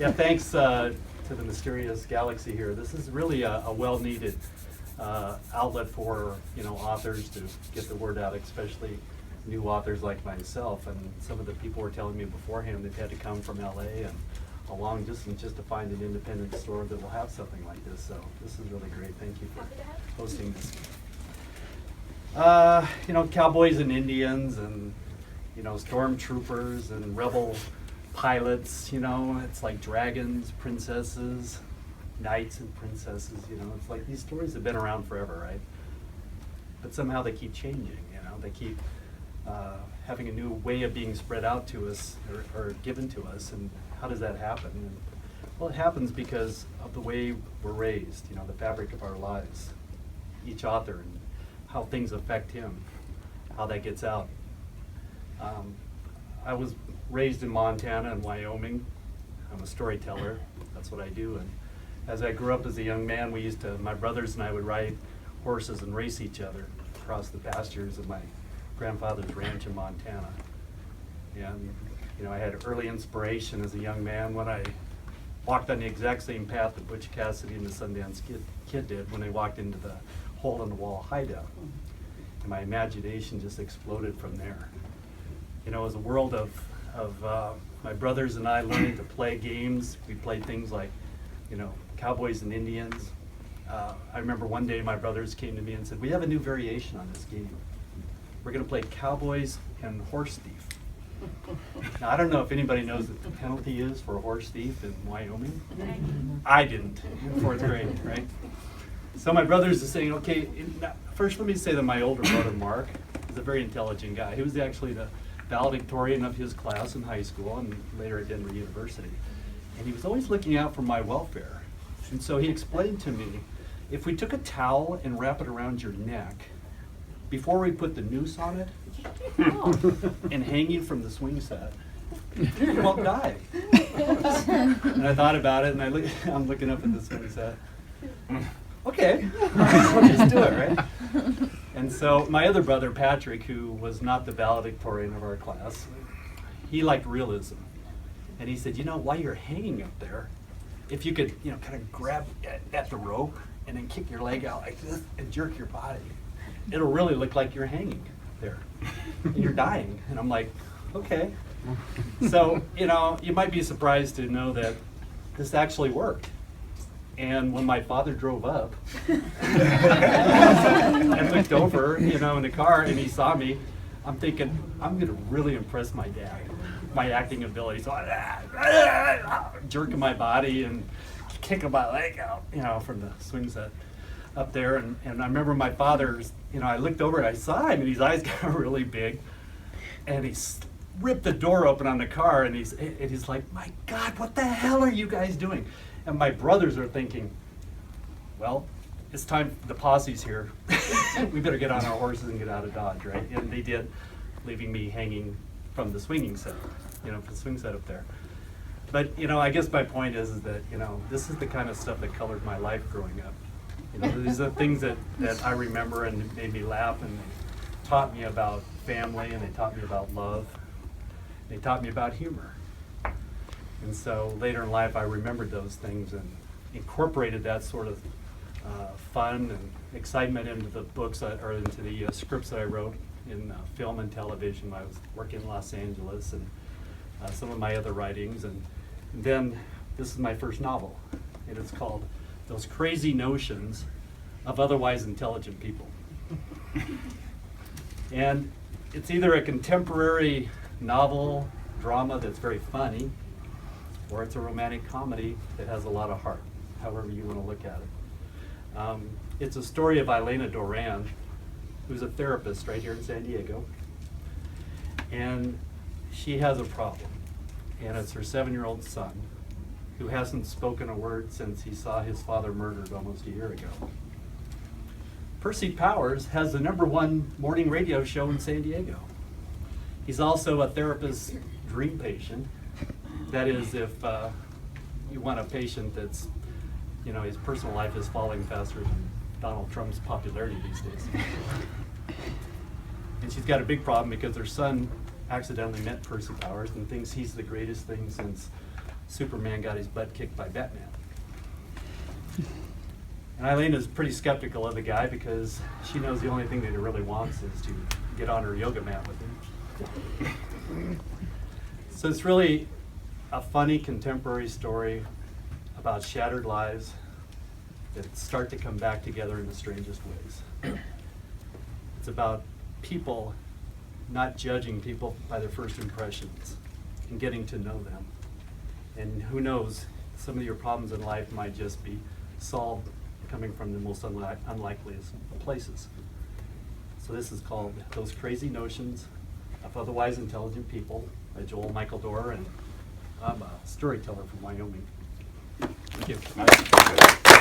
Yeah, thanks to the mysterious galaxy here. This is really a well-needed outlet for authors to get the word out, especially new authors like myself. And some of the people were telling me beforehand they've had to come from LA and a long distance just to find an independent store that will have something like this. So this is really great. Thank you for hosting this. Cowboys and Indians and stormtroopers and rebel pilots, it's like dragons, princesses, knights and princesses, it's like these stories have been around forever, right? But somehow they keep changing, they keep having a new way of being spread out to us or given to us. And how does that happen? And, well, it happens because of the way we're raised, the fabric of our lives, each author and how things affect him, how that gets out. I was raised in Montana and Wyoming. I'm a storyteller, that's what I do. And as I grew up as a young man, my brothers and I would ride horses and race each other across the pastures of my grandfather's ranch in Montana. And I had early inspiration as a young man when I walked on the exact same path that Butch Cassidy and the Sundance Kid did when they walked into the hole-in-the-wall hideout. And my imagination just exploded from there. It was a world of my brothers and I learning to play games. We played things like, Cowboys and Indians. I remember one day my brothers came to me and said, we have a new variation on this game. We're going to play Cowboys and Horse Thief. Now, I don't know if anybody knows what the penalty is for a horse thief in Wyoming. I didn't in 4th grade, right? So my brothers are saying, okay, first let me say that my older brother, Mark, is a very intelligent guy. He was actually the valedictorian of his class in high school and later at Denver University. And he was always looking out for my welfare. And so he explained to me, if we took a towel and wrap it around your neck, before we put the noose on it and hang you from the swing set, you won't die. And I thought about it, and I'm looking up at the swing set. Okay, we'll just do it, right? And so my other brother, Patrick, who was not the valedictorian of our class, he liked realism. And he said, while you're hanging up there, if you could, kind of grab at the rope and then kick your leg out like this and jerk your body, it'll really look like you're hanging there and you're dying. And I'm like, okay. So, you might be surprised to know that this actually worked. And when my father drove up, I looked over, in the car and he saw me, I'm thinking, I'm gonna really impress my dad, my acting ability. So jerking my body and kicking my leg out, from the swing set up there. And I remember my father's, I looked over and I saw him and his eyes got really big. And he ripped the door open on the car and he's like, my God, what the hell are you guys doing? And my brothers are thinking, well, it's time, the posse's here. We better get on our horses and get out of Dodge, right? And they did, leaving me hanging from the swinging set, from the swing set up there. But, I guess my point is that, this is the kind of stuff that colored my life growing up. These are things that I remember and made me laugh and taught me about family and they taught me about love. They taught me about humor. And so later in life I remembered those things and incorporated that sort of fun and excitement into the books or into the scripts that I wrote in film and television when I was working in Los Angeles and some of my other writings. And then this is my first novel, and it's called Those Crazy Notions of Otherwise Intelligent People. And it's either a contemporary novel drama that's very funny, or it's a romantic comedy that has a lot of heart, however you want to look at it. It's a story of Elena Doran, who's a therapist right here in San Diego. And she has a problem, and it's her 7-year-old son, who hasn't spoken a word since he saw his father murdered almost a year ago. Percy Powers has the #1 morning radio show in San Diego. He's also a therapist's dream patient. That is, if you want a patient that's, his personal life is falling faster than Donald Trump's popularity these days. And she's got a big problem because her son accidentally met Percy Powers and thinks he's the greatest thing since Superman got his butt kicked by Batman. And Eileen is pretty skeptical of the guy because she knows the only thing that he really wants is to get on her yoga mat with him. So it's really a funny contemporary story about shattered lives that start to come back together in the strangest ways. It's about people not judging people by their first impressions and getting to know them. And who knows, some of your problems in life might just be solved coming from the most unlikeliest places. So this is called Those Crazy Notions of Otherwise Intelligent People by Joel Michael Dorr, and I'm a storyteller from Wyoming. Thank you.